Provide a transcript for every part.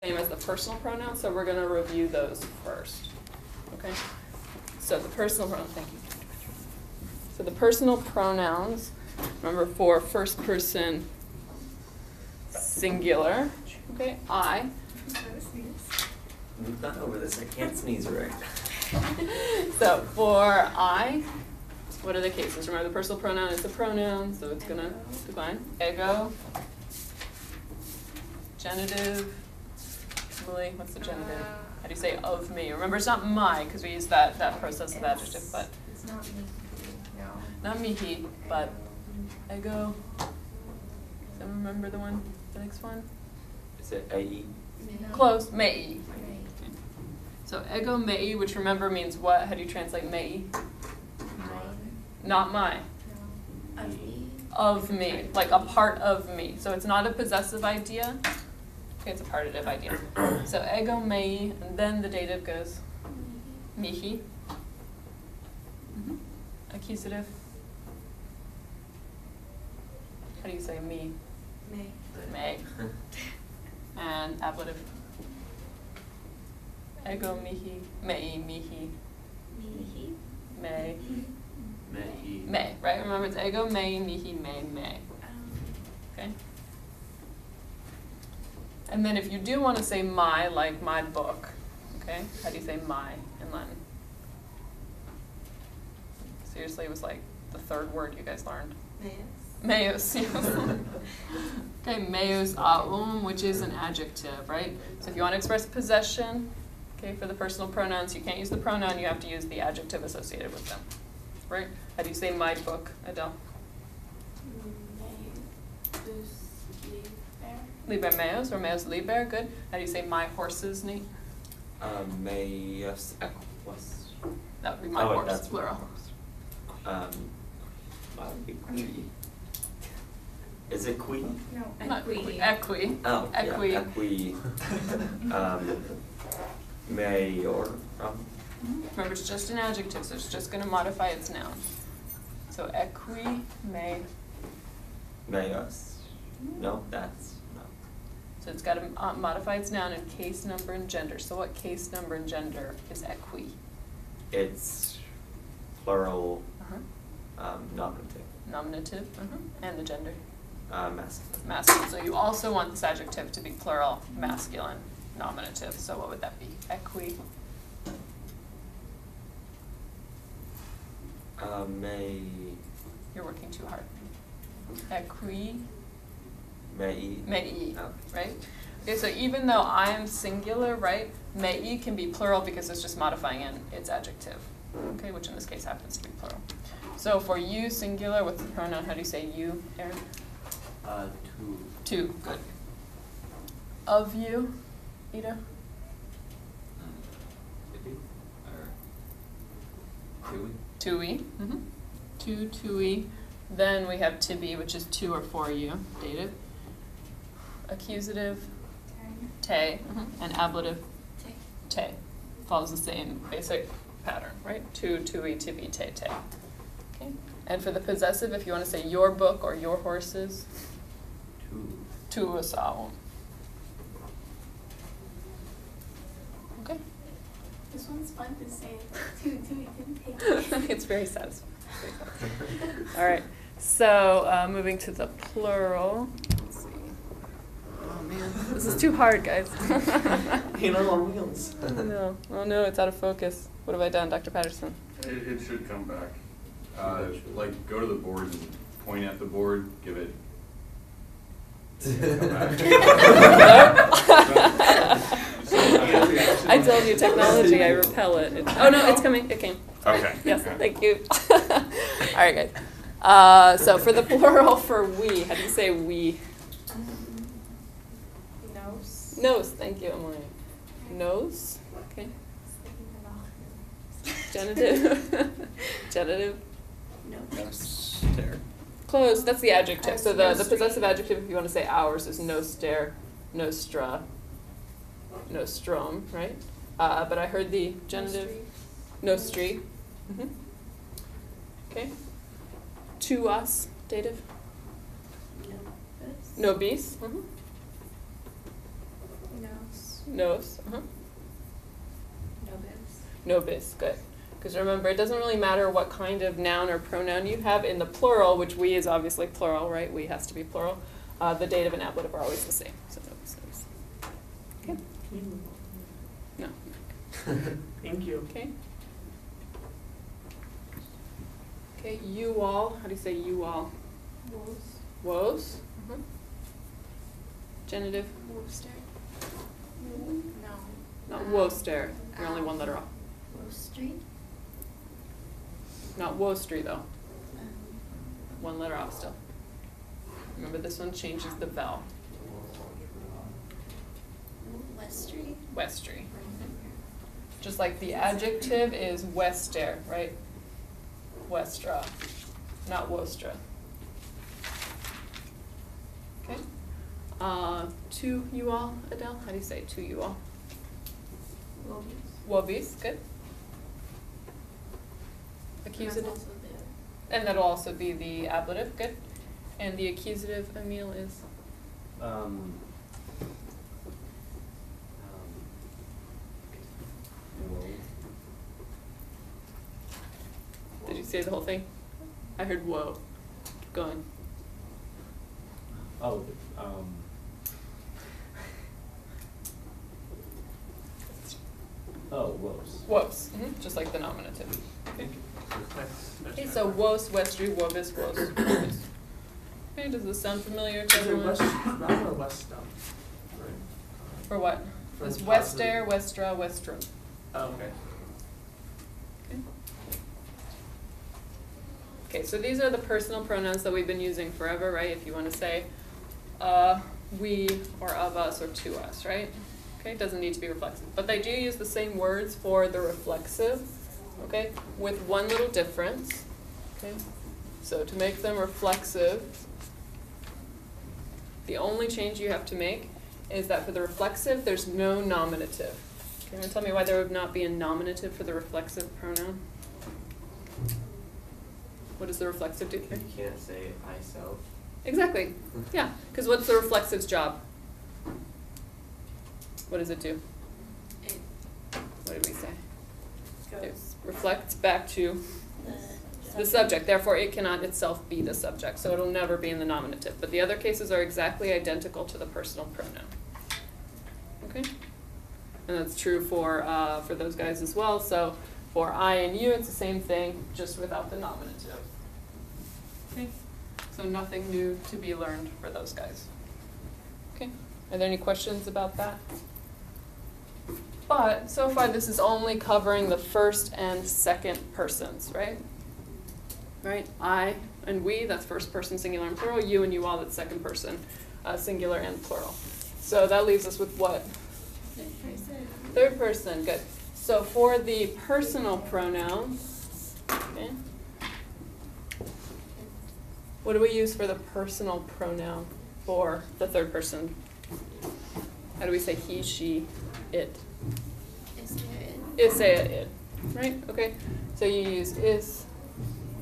same as the personal pronouns, so we're going to review those first. Okay? So the personal pronouns, thank you. So the personal pronouns, remember for first person singular, okay, I. We've gone over this, I can't sneeze right. So for I, what are the cases? Remember the personal pronoun is a pronoun, so it's going to define. Ego, genitive, Lily, what's the genitive? How do you say of me? Remember, it's not my, because we use that process of adjective, but. It's not me. No. Not mihi, but ego. Someone remember the next one? Is it AE? No. Close, mei. Right. So ego mei, which remember means what? How do you translate mei? Mine. Not my. No. Of me. Of me, like a part of me. So it's not a possessive idea. Okay, it's a partitive idea. So ego mei, and then the dative goes mihi. Accusative. How do you say me? Me. May. And ablative. Ego mihi, mei, mihi, Me. may, Mehi. may, right? Remember it's ego, mei, mihi, may. Okay? And then if you do want to say my, like my book, okay? How do you say my in Latin? Seriously, it was like the third word you guys learned. Meus, yes. Okay, meus aum, which is an adjective, right? So if you want to express possession, okay, for the personal pronouns, you can't use the pronoun, you have to use the adjective associated with them, right? How do you say my book, Adele? Liber meus, or meus liber, good. How do you say my horses, Nate? Meus equus. That would be my horse, that's plural. That would be qui. Is it qui? No. Not Equi. equi. Oh, Equi. yeah, equi. May or Remember, it's just an adjective, so it's just going to modify its noun. So equi, may. meus. No, that's no. So it's got to modify its noun in case, number, and gender. So what case, number, and gender is equi? It's plural Uh-huh. nominative. Nominative, and the gender. Masculine. Masculine. So you also want this adjective to be plural, masculine, nominative. So what would that be? Equi. May. You're working too hard. Equi. Mei. Mei, Okay. right? Okay, so even though I am singular, right, mei can be plural because it's just modifying its adjective, okay, which in this case happens to be plural. So for you, singular, what's the pronoun? How do you say you, Aaron? Two. Two, good. Of you, Ida? Tui. Two, tui. Then we have to be, which is to or for you, dative. Accusative, te, and ablative, te. Follows the same basic pattern, right? To, tui, to be, te, te. Okay. And for the possessive, if you want to say your book or your horses, Two. tuosaum. Okay. This one's fun to say. Two, we can take. It's very satisfying. All right. So moving to the plural. Let's see. Oh man, this is too hard, guys. You know, on wheels. No. Oh no, it's out of focus. What have I done, Dr. Patterson? It should come back. Like, go to the board and point at the board, give it. Come back. I told you, technology, I repel it. Oh no, it's coming. It came. Okay. Yes, thank you. All right, guys. So for the plural for we, how do you say we? Nose. Nose. Thank you, Emily. Nose. Okay. Genitive. Genitive. No. Stare. Close. That's the adjective. So the Nostri. possessive adjective, if you want to say ours, is noster, nostra, nostrum, right? But I heard the genitive. Nostri. Okay. To us, dative. Nobis. Nobis. Nos. Nos. Nobis. Nobis, good. Because remember, it doesn't really matter what kind of noun or pronoun you have in the plural, which we is obviously plural, right? We has to be plural. The dative and ablative are always the same. So nobis, nobis. Okay. No. Thank you. Okay. Okay, you all. How do you say you all? Wolves. Woes. Genitive. Wolfster. No. Not Worcester. You're only one letter off. Wolfstreet. Not Worcester though. One letter off still. Remember, this one changes the vowel. Westry. Westry. Just like the adjective is Wester, right? Westra, not Wostra. Okay. To you all, Adele. How do you say to you all? Wolves. Wobis, good. Accusative. And that'll also be the ablative, good. And the accusative, Emil, is? Did you say the whole thing? I heard whoa. Keep going. Oh, woes. Woes, just like the nominative. Okay, so wos, westry, wobis, wos, wobis. Okay, does this sound familiar to Is it everyone? west down or west down? Right. For what? For It's positive. Wester, Westra, Westrum. Oh, okay. Okay. Okay, so these are the personal pronouns that we've been using forever, right? If you want to say we or of us or to us, right? Okay, it doesn't need to be reflexive. But they do use the same words for the reflexive, okay, with one little difference. Okay, so to make them reflexive, the only change you have to make is that for the reflexive, there's no nominative. Okay, you want to tell me why there would not be a nominative for the reflexive pronoun? What does the reflexive do? You can't say I self. Exactly. Yeah, because what's the reflexive's job? What does it do? What did we say? It reflects back to the subject. Therefore, it cannot itself be the subject, so it'll never be in the nominative. But the other cases are exactly identical to the personal pronoun. Okay? And that's true for those guys as well. So for I and you, it's the same thing, just without the nominative. Okay? So nothing new to be learned for those guys. Okay? Are there any questions about that? But so far this is only covering the first and second persons, right? Right? I and we, that's first person singular and plural. You and you all, that's second person singular and plural. So that leaves us with what? Third person, good. So for the personal pronouns, okay, what do we use for the personal pronoun for the third person? How do we say he, she, it? Is, ea, id. Right? Okay. So you use is,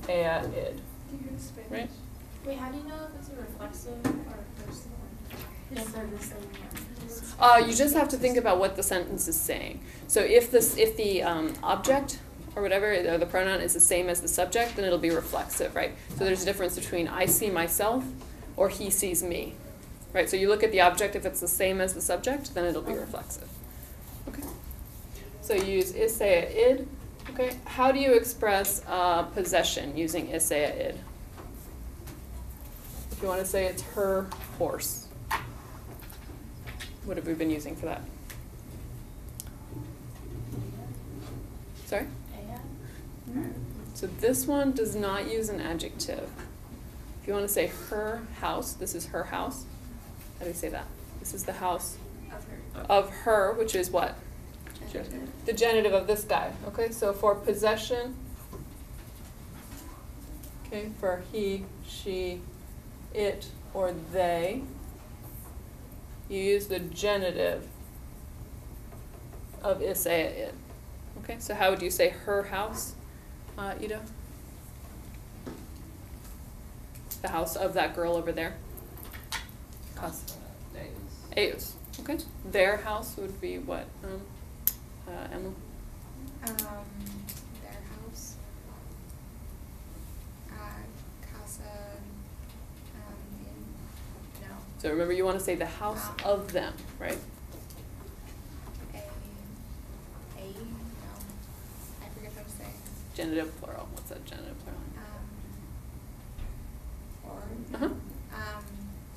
ea, id. Right? Wait, how do you know if it's a reflexive or a personal? If they're the same. You just have to think about what the sentence is saying. So if the object or whatever, or the pronoun is the same as the subject, then it'll be reflexive, right? So there's a difference between I see myself or he sees me, right? So you look at the object, if it's the same as the subject, then it'll be reflexive. Okay. So you use is, ea, id. Okay. How do you express possession using is, ea, id? If you want to say it's her horse, what have we been using for that? Sorry? So this one does not use an adjective. If you want to say her house, this is her house. How do you say that? This is the house of her, which is what? Genitive. The genitive of this guy. Okay, so for possession, okay, for he, she, it, or they, you use the genitive of is, ea, id. Okay, so how would you say her house, Ida? The house of that girl over there? Eus. Okay. Their house would be what, Emma? Their house. Casa. No. So remember, you want to say the house of them, right? No. I forget how to say. Genitive plural. What's that genitive plural? Or. Uh-huh.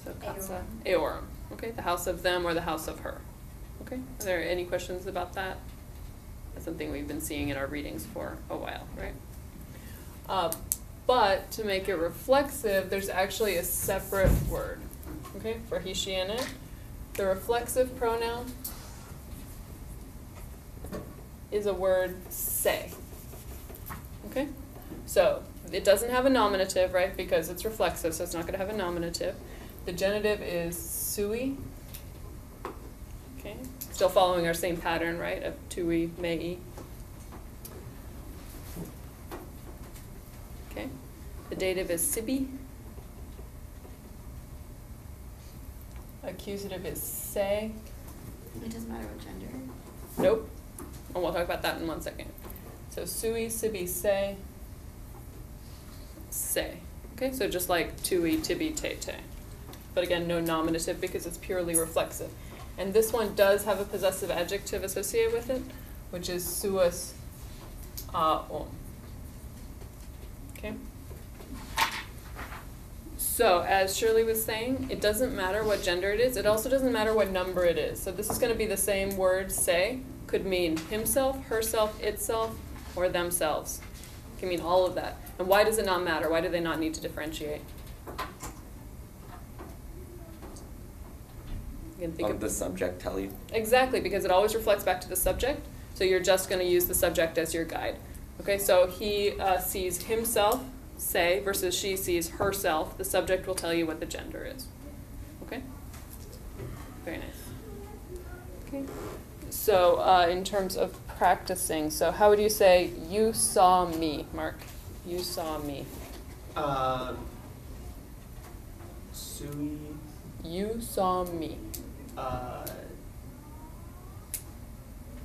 So casa eorum. Okay, the house of them or the house of her. Okay, are there any questions about that? That's something we've been seeing in our readings for a while, right? But to make it reflexive, there's actually a separate word, okay, for he, she, and it. The reflexive pronoun is a word say, okay? So it doesn't have a nominative, right, because it's reflexive, so it's not going to have a nominative. The genitive is sui, okay? Still following our same pattern, right, of tui, mei. Okay? The dative is sibi. Accusative is se. It doesn't matter what gender. Nope. And we'll talk about that in 1 second. So sui, sibi, se. Se. Okay, so just like tui, tibi, te, te. But again, no nominative because it's purely reflexive. And this one does have a possessive adjective associated with it, which is suis Okay? So, as Shirley was saying, it doesn't matter what gender it is. It also doesn't matter what number it is. So this is going to be the same word, say, could mean himself, herself, itself, or themselves. It can mean all of that. And why does it not matter? Why do they not need to differentiate? You can think Of the subject tell you? Exactly, because it always reflects back to the subject. So you're just going to use the subject as your guide. Okay, so he sees himself, say, versus she sees herself. The subject will tell you what the gender is. Okay? Very nice. Okay. So in terms of practicing, so how would you say, you saw me, Mark? You saw me. Sui. You saw me.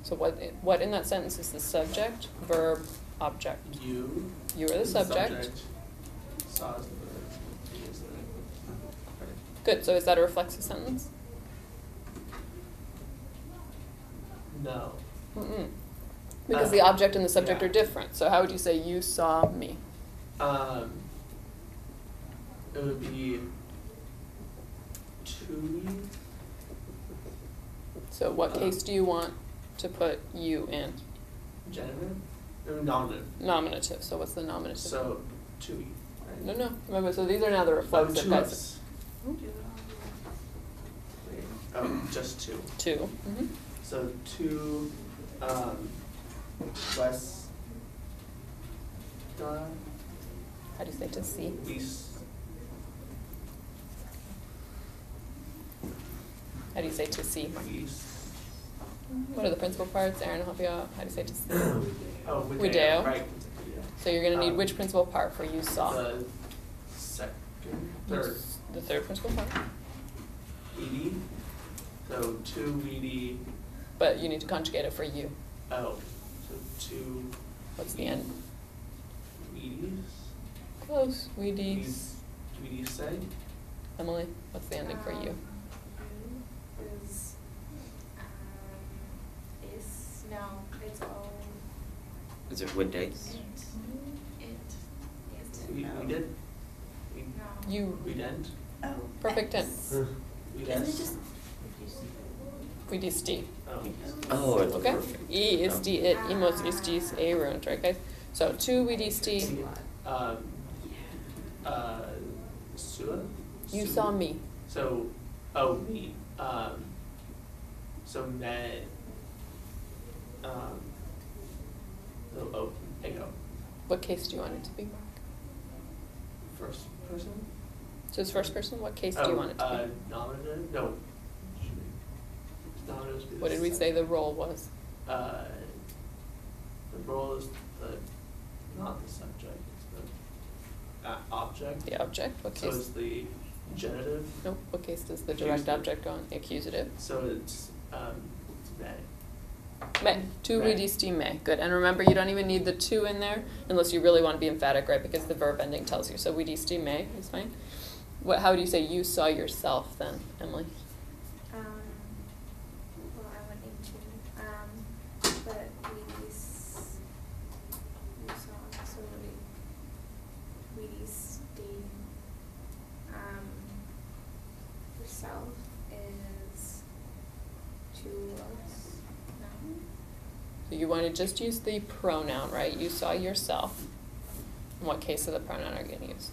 So what in that sentence is the subject, verb, object? You. You are the subject. Saw is the verb. He is the. Good, so is that a reflexive sentence? No. Mm-mm. Because the object and the subject yeah. are different. So how would you say, you saw me? It would be tui. So what case do you want to put you in? Genitive? Or nominative. Nominative. So what's the nominative? So tui. Right? No. Remember, so these are now the reflexive guys. Just two. Two. Mm-hmm. So two, west, How do you say to see? east, How do you say to see? east. What are the principal parts? Aaron will help you out. How do you say to see? Oh, We do. Right. So you're going to need which principal part for you saw? The second, third. The third principal part. ED. So two ED. But you need to conjugate it for you. Oh, so two. What's the end? EDs. Close. We D. ED say. Emily, what's the ending for you? It's all. Is it would days? We did. No. You. We didn't. Oh. Perfect tense. We Isn't it didn't. just? We dis D. Oh. Oh, it's Okay? perfect. E is D it, imos is dis erunt, right guys? So two we dis D. Sua? You saw me. So, me. So met. Ego. What case do you want it to be? First person? So it's first person, what case do you want it to Nominative? No. Nominative. be? What did we say the role was? The role is not the subject, it's the object. The object, what So case? it's the genitive. Nope, what case does the direct Accusative. object go in? The accusative. So it's may. May. Tu May. vidisti me. Good. And remember, you don't even need the to in there unless you really want to be emphatic, right? Because the verb ending tells you. So vidisti me is fine. How do you say you saw yourself then, Emily? Well, I went into, but we saw, so we stayed, yourself is to us, no? So you want to just use the pronoun, right? You saw yourself. In what case of the pronoun are you going to use?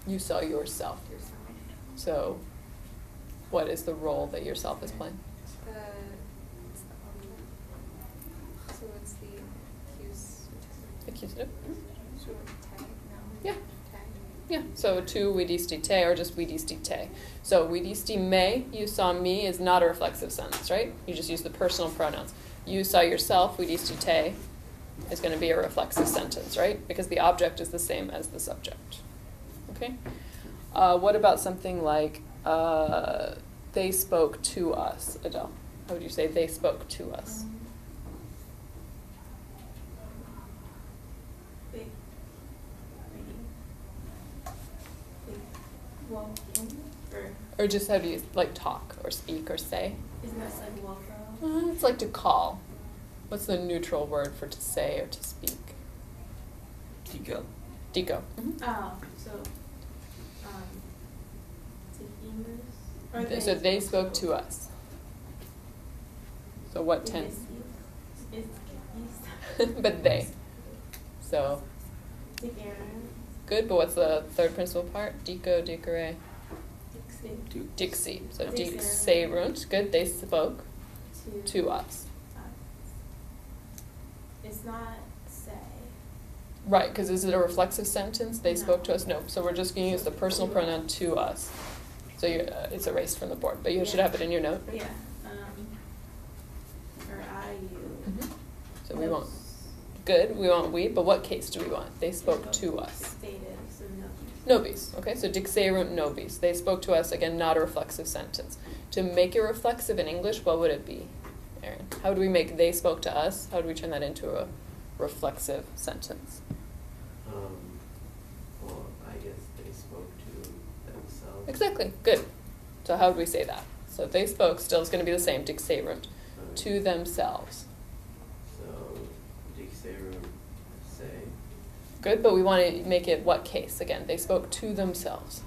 You saw yourself. Yourself. So what is the role that yourself is playing? It's the so it's the Accusative? so tag, no? Yeah. Tag. Yeah, so tu vidisti te or just vidisti te. So vidisti me, you saw me, is not a reflexive sentence, right? You just use the personal pronouns. You saw yourself, vidisti te, is going to be a reflexive sentence, right? Because the object is the same as the subject. Okay? What about something like they spoke to us, Adele? How would you say they spoke to us? They walk in, Or just how do you, like, talk or speak or say? isn't that like walk out? It's like to call. What's the neutral word for to say or to speak? Dico. Dico. Oh, so, So they spoke to us. So what tense? But they. So good, but what's the third principal part? Dico, dicere, dixi. So dixerunt. Good, they spoke to us. It's not say. Right, because is it a reflexive sentence? They No. spoke to us? No. So we're just going to use the personal pronoun to us. So it's erased from the board, but you should have it in your note. Yeah. Or I, you. Mm-hmm. So we want, good, we want we, but what case do we want? They spoke to us. Dative, so Nobis, okay, so dixerunt nobis. They spoke to us, again, not a reflexive sentence. To make it reflexive in English, what would it be, Erin? How do we make they spoke to us? How do we turn that into a reflexive sentence? Well, I guess they spoke to themselves. Exactly, good. So how do we say that? So they spoke, still is going to be the same, dixerunt, to themselves. So, dixerunt say. Good, but we want to make it what case? Again, they spoke to themselves.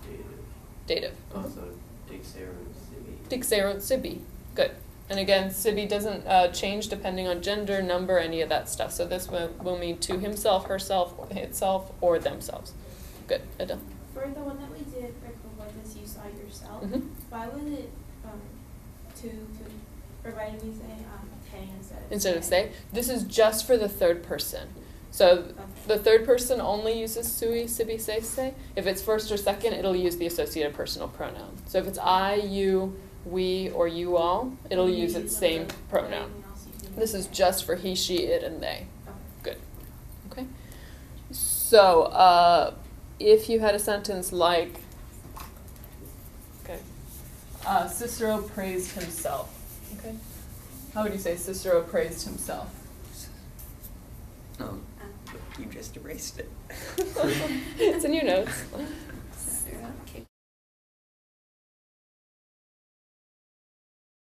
Dative. Dative. Also, dixerunt sibi. Dixerunt sibi. Good. And again, sibi doesn't change depending on gender, number, any of that stuff. So this will mean to himself, herself, itself, or themselves. Good. Adele. For the one that we did for this, you saw yourself. Mm-hmm. Why was it or why did we say tay Instead of say. This is just for the third person. So the third person only uses sui, sibi, se. If it's first or second, it'll use the associated personal pronoun. So if it's I, you, we, or you all, it'll use its same pronoun. This is just for he, she, it, and they. Good. Okay. So if you had a sentence like, Cicero praised himself. Okay. How would you say Cicero praised himself? Oh, you just erased it. It's in your notes.